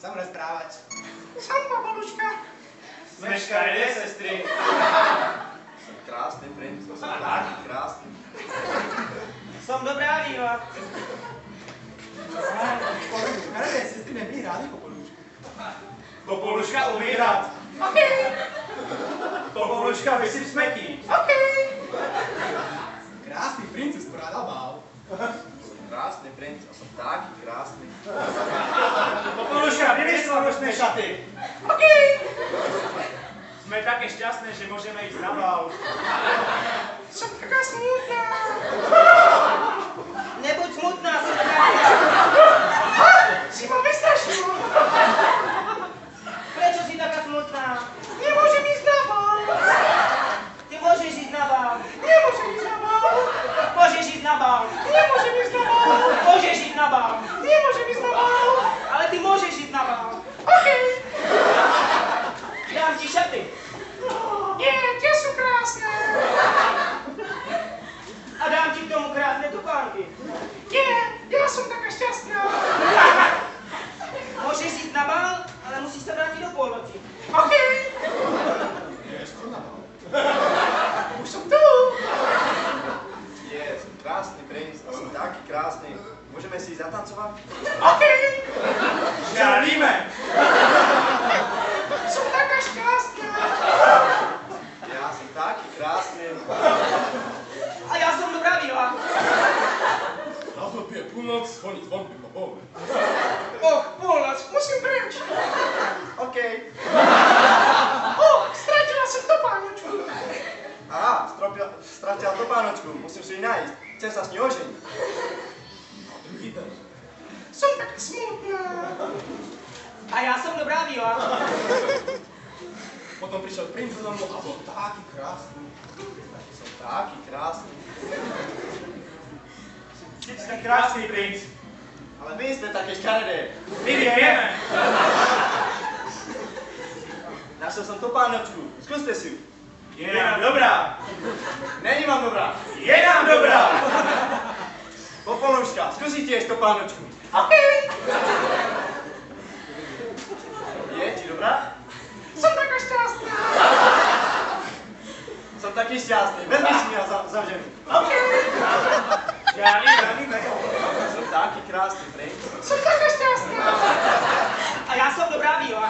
Som rozprávať. Som Popoluška. Smeškaj, nie, sestry. Som krásny princ, som taký krásny. Som dobrá víva. Hľadaj, sestry nebyli rádi Popolušku. Popoluška umí hrať. OK. Popoluška vysyp smetí. OK. Krásny princ usporádal bál. Som krásny princ a som taký krásny. Popoluška, vyvieš nočné šaty. OK. Sme také šťastné, že môžeme ísť na bál. Som taká smutná. Nebuď smutná, sestra. Si ma vystrašila. Prečo si taká smutná? Nemôžem ísť na bál. Ty môžeš ísť na bál. Nemôžem ísť na bál. Môžeš ísť na bál. Nemôžem ísť na bál. Môžeš ísť na bál. Nemôžem ísť na bál. Ale ty môžeš ísť na bál. OK. Dám ti šaty. Nie, tie sú krásne. A dám ti k tomu krásne tupánky. Nie, ja som taká šťastná. Môžeš ísť na bál, ale musíš sa vrátiť do polnoci. OK. Je skoro na bál. Už som tu. Som krásny princ a som taký krásny. Môžeme si ísť zatancovať? OK. Žiaríme. Som taká šťastná. Ja som taký krásny. A ja som dobrá víva. Nastupuje północ, dzwoni dzwon wykopowy. Och, polnoc, musím preč. OK. Stratila som topánočku. Aha, stratila topánočku. Musím si ju nájsť. Chcem sa s ňou oženiť. A drugi też. Som taká smutná. A ja som dobrá víva. Potem przyszedł princ do domu, a był taki krasny. Som taký krásny. Ty si tak krásny princ. Ale vy ste také škaredé. My vieme. Našiel som topánočku. Skúste si ju. Je nám dobrá. Není vám dobrá. Je nám dobrá. Popoluška, skúsi tiež topánočku. OK. Je ti dobrá? Som taká šťastná. Som taký šťastný. Veľmi si mňa za ženu. OK. Žiaríme. Som taký krásny princ. Som taká šťastná. A ja som dobrá víva.